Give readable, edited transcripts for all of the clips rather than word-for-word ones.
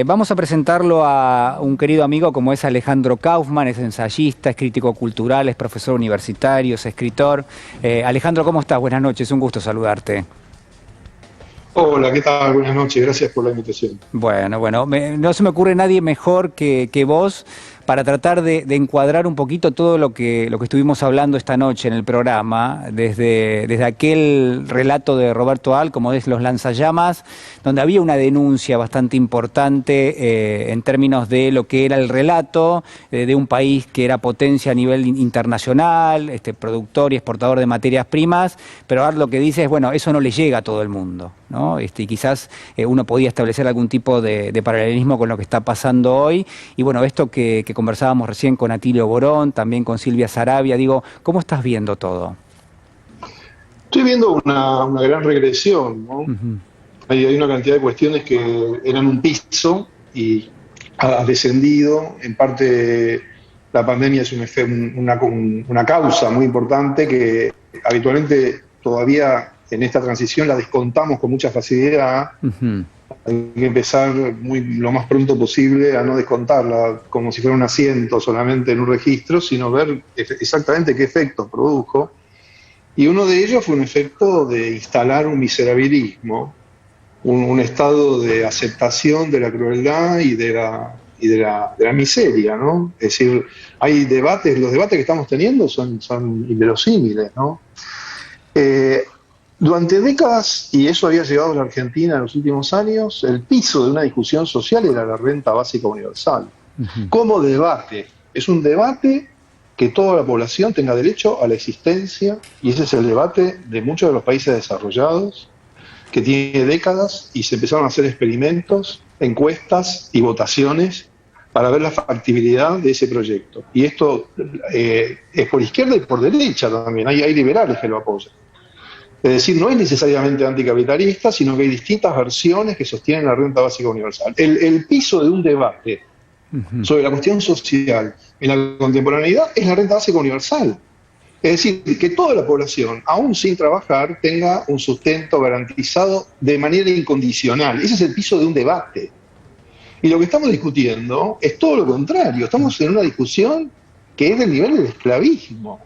Vamos a presentarlo a un querido amigo como es Alejandro Kaufman, es ensayista, es crítico cultural, es profesor universitario, es escritor. Alejandro, ¿cómo estás? Buenas noches, un gusto saludarte. Hola, ¿qué tal? Buenas noches, gracias por la invitación. Bueno, no se me ocurre nadie mejor que vos para tratar de encuadrar un poquito todo lo que estuvimos hablando esta noche en el programa, desde aquel relato de Roberto Al, como es Los Lanzallamas, donde había una denuncia bastante importante en términos de lo que era el relato de un país que era potencia a nivel internacional, productor y exportador de materias primas, pero Al lo que dice es, bueno, eso no le llega a todo el mundo, ¿no? Y quizás uno podía establecer algún tipo de paralelismo con lo que está pasando hoy. Y bueno, esto que conversábamos recién con Atilio Borón, también con Silvia Sarabia, digo, ¿cómo estás viendo todo? Estoy viendo una gran regresión, ¿no? Ujú. Hay una cantidad de cuestiones que eran un piso y ha descendido. En parte, la pandemia es una causa muy importante que habitualmente todavía en esta transición la descontamos con mucha facilidad. Ujú. Hay que empezar lo más pronto posible a no descontarla como si fuera un asiento solamente en un registro, sino ver exactamente qué efectos produjo. Y uno de ellos fue un efecto de instalar un miserabilismo, un estado de aceptación de la crueldad y de la miseria, ¿no? Es decir, hay debates, los debates que estamos teniendo son inverosímiles, ¿no? Eh, Durante décadas, y eso había llegado a la Argentina en los últimos años, el piso de una discusión social era la renta básica universal. Ujú. Como debate, es un debate que toda la población tenga derecho a la existencia, y ese es el debate de muchos de los países desarrollados, que tiene décadas, y se empezaron a hacer experimentos, encuestas y votaciones para ver la factibilidad de ese proyecto. Y esto es por izquierda y por derecha también, hay liberales que lo apoyan. Es decir, no es necesariamente anticapitalista, sino que hay distintas versiones que sostienen la renta básica universal. El piso de un debate Ujú. sobre la cuestión social en la contemporaneidad es la renta básica universal. Es decir, que toda la población, aún sin trabajar, tenga un sustento garantizado de manera incondicional. Ese es el piso de un debate. Y lo que estamos discutiendo es todo lo contrario. Estamos en una discusión que es del nivel del esclavismo.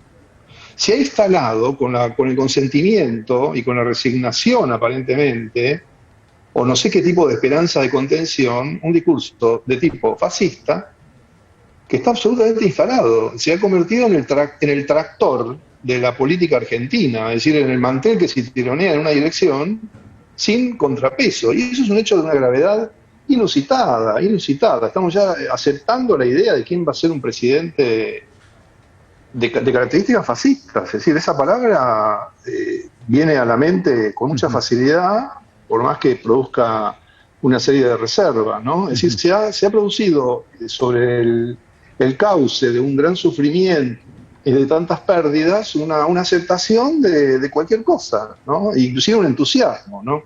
Se ha instalado con el consentimiento y con la resignación aparentemente, o no sé qué tipo de esperanza de contención, un discurso de tipo fascista que está absolutamente instalado. Se ha convertido en el tractor de la política argentina, es decir, en el mantel que se tironea en una dirección sin contrapeso. Y eso es un hecho de una gravedad inusitada, inusitada. Estamos ya aceptando la idea de quién va a ser un presidente de características fascistas. Es decir, esa palabra viene a la mente con mucha Ujú. facilidad, por más que produzca una serie de reservas, ¿no? Es decir, Ujú. se ha producido sobre el cauce de un gran sufrimiento y de tantas pérdidas una aceptación de cualquier cosa, ¿no? E inclusive un entusiasmo, ¿no?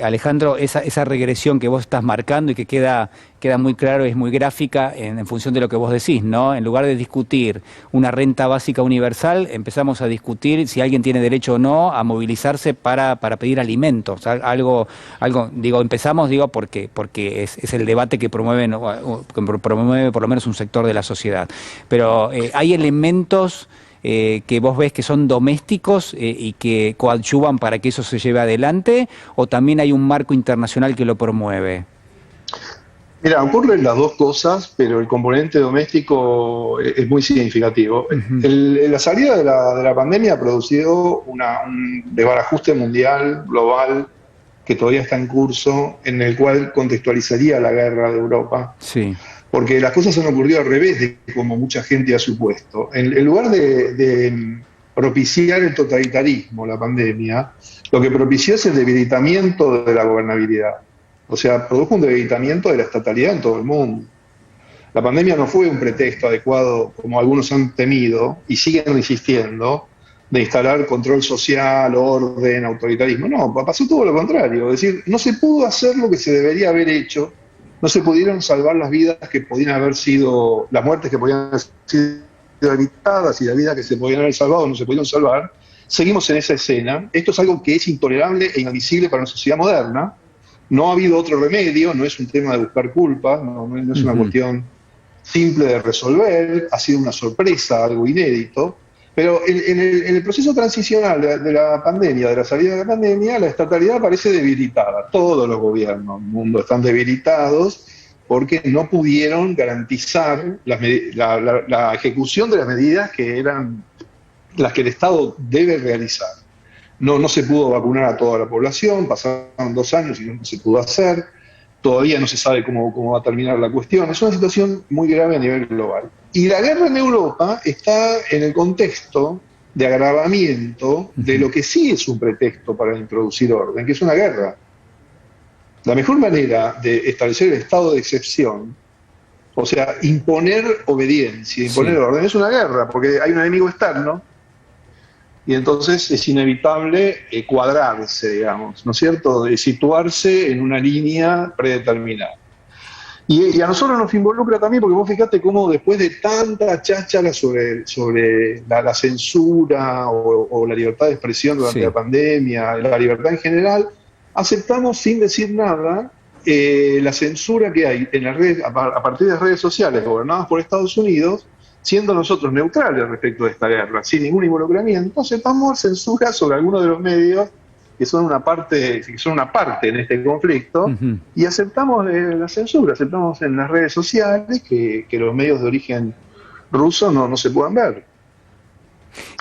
Alejandro, esa regresión que vos estás marcando y que queda muy claro y es muy gráfica en función de lo que vos decís, ¿no? En lugar de discutir una renta básica universal, empezamos a discutir si alguien tiene derecho o no a movilizarse para pedir alimentos. Digo, empezamos, digo, porque es el debate que promueve, ¿no? Que promueve por lo menos un sector de la sociedad. Pero hay elementos que vos ves que son domésticos y que coadyuvan para que eso se lleve adelante, o también hay un marco internacional que lo promueve? Mira, ocurren las dos cosas, pero el componente doméstico es muy significativo. Ujú. La salida de la pandemia ha producido un desbarajuste mundial, global, que todavía está en curso, en el cual contextualizaría la guerra de Europa, Sí. porque las cosas han ocurrido al revés de como mucha gente ha supuesto. En lugar de propiciar el totalitarismo, la pandemia, lo que propició es el debilitamiento de la gobernabilidad. O sea, produjo un debilitamiento de la estatalidad en todo el mundo. La pandemia no fue un pretexto adecuado, como algunos han temido, y siguen insistiendo, de instalar control social, orden, autoritarismo. No, pasó todo lo contrario. Es decir, no se pudo hacer lo que se debería haber hecho, no se pudieron salvar las vidas que podían haber sido, las muertes que podían haber sido evitadas y las vidas que se podían haber salvado no se pudieron salvar. Seguimos en esa escena. Esto es algo que es intolerable e inadmisible para una sociedad moderna, No ha habido otro remedio, no es un tema de buscar culpas, no es una cuestión simple de resolver, ha sido una sorpresa, algo inédito, pero en el proceso transicional de la pandemia, de la salida de la pandemia, la estatalidad parece debilitada. Todos los gobiernos del mundo están debilitados porque no pudieron garantizar la ejecución de las medidas que eran las que el Estado debe realizar. No se pudo vacunar a toda la población, pasaron 2 años y no se pudo hacer. Todavía no se sabe cómo va a terminar la cuestión. Es una situación muy grave a nivel global. Y la guerra en Europa está en el contexto de agravamiento de lo que sí es un pretexto para introducir orden, que es una guerra. La mejor manera de establecer el estado de excepción, o sea, imponer obediencia, imponer orden, es una guerra, porque hay un enemigo externo, y entonces es inevitable cuadrarse, digamos, ¿no es cierto?, de situarse en una línea predeterminada. Y a nosotros nos involucra también, porque vos fijate cómo después de tanta cháchara sobre la censura o la libertad de expresión durante la pandemia, la libertad en general, aceptamos sin decir nada la censura que hay en las redes, a partir de las redes sociales gobernadas por Estados Unidos, siendo nosotros neutrales respecto de esta guerra, sin ningún involucramiento, aceptamos censura sobre algunos de los medios que son una parte en este conflicto, y aceptamos la censura, aceptamos en las redes sociales que los medios de origen ruso no se puedan ver.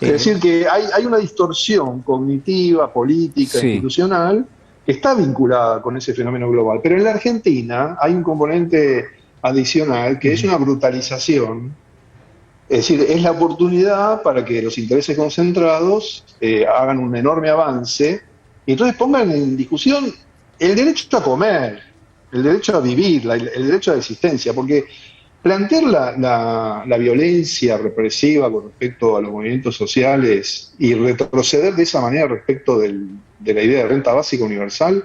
Es decir, que hay una distorsión cognitiva, política, institucional, que está vinculada con ese fenómeno global. Pero en la Argentina hay un componente adicional que es una brutalización. Es decir, es la oportunidad para que los intereses concentrados hagan un enorme avance y entonces pongan en discusión el derecho a comer, el derecho a vivir, el derecho a la existencia, porque plantear la violencia represiva con respecto a los movimientos sociales y retroceder de esa manera respecto de la idea de renta básica universal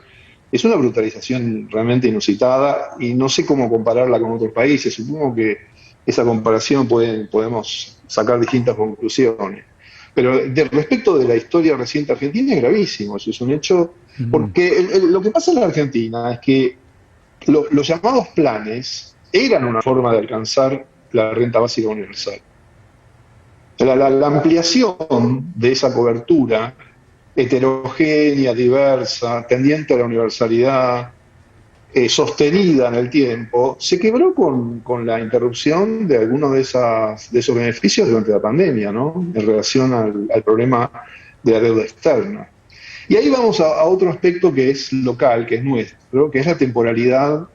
es una brutalización realmente inusitada y no sé cómo compararla con otros países. Supongo que esa comparación podemos sacar distintas conclusiones. Pero respecto de la historia reciente argentina es gravísimo, eso es un hecho, porque lo que pasa en la Argentina es que los llamados planes eran una forma de alcanzar la renta básica universal. La ampliación de esa cobertura heterogénea, diversa, tendiente a la universalidad, sostenida en el tiempo, se quebró con la interrupción de algunos de esos beneficios durante la pandemia, ¿no?, en relación al problema de la deuda externa. Y ahí vamos a otro aspecto que es local, que es nuestro, que es la temporalidad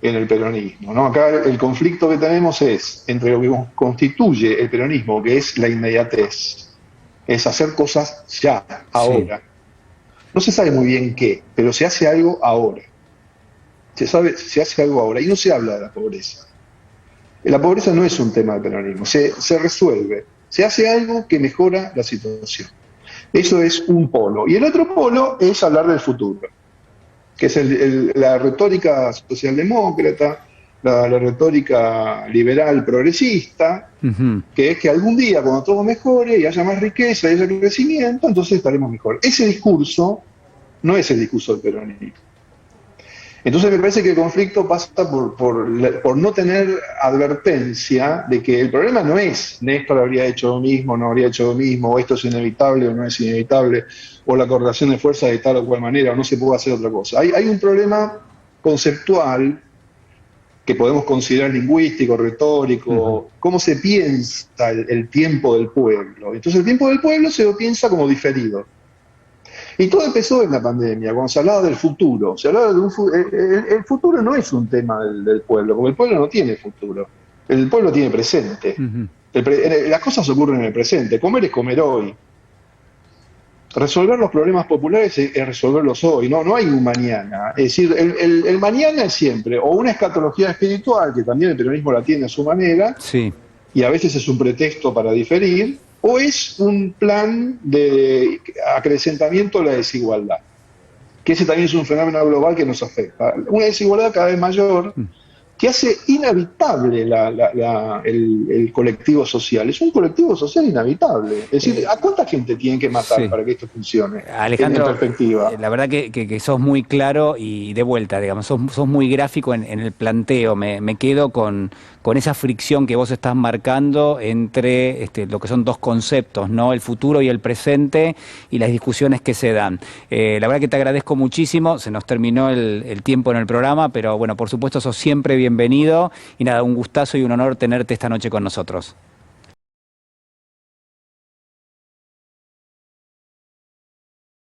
en el peronismo, ¿no? Acá el conflicto que tenemos es entre lo que constituye el peronismo, que es la inmediatez, es hacer cosas ya, ahora. No se sabe muy bien qué, pero se hace algo ahora. Se hace algo ahora y no se habla de la pobreza. La pobreza no es un tema del peronismo, se resuelve, se hace algo que mejora la situación. Eso es un polo. Y el otro polo es hablar del futuro, que es la retórica socialdemócrata, la retórica liberal progresista, que es que algún día cuando todo mejore y haya más riqueza y haya crecimiento, entonces estaremos mejor. Ese discurso no es el discurso del peronismo. Entonces me parece que el conflicto pasa por no tener advertencia de que el problema no es Néstor habría hecho lo mismo, no habría hecho lo mismo, o esto es inevitable o no es inevitable, o la correlación de fuerzas de tal o cual manera, o no se puede hacer otra cosa. Hay un problema conceptual que podemos considerar lingüístico, retórico, cómo se piensa el tiempo del pueblo. Entonces el tiempo del pueblo se lo piensa como diferido. Y todo empezó en la pandemia, cuando se hablaba del futuro. Se hablaba de el futuro no es un tema del pueblo, porque el pueblo no tiene futuro. El pueblo tiene presente. Las cosas ocurren en el presente. Comer es comer hoy. Resolver los problemas populares es resolverlos hoy. No hay un mañana. Es decir, el mañana es siempre o una escatología espiritual, que también el peronismo la tiene a su manera, y a veces es un pretexto para diferir, o es un plan de acrecentamiento de la desigualdad, que ese también es un fenómeno global que nos afecta. Una desigualdad cada vez mayor que hace inhabitable el colectivo social. Es un colectivo social inhabitable. Es decir, ¿a cuánta gente tienen que matar Sí. para que esto funcione? Alejandro, En perspectiva. la verdad que sos muy claro y de vuelta, digamos, sos muy gráfico en el planteo. Me quedo con esa fricción que vos estás marcando entre lo que son dos conceptos, ¿no? El futuro y el presente y las discusiones que se dan. La verdad que te agradezco muchísimo, se nos terminó el tiempo en el programa, pero bueno, por supuesto sos siempre bienvenido y nada, un gustazo y un honor tenerte esta noche con nosotros.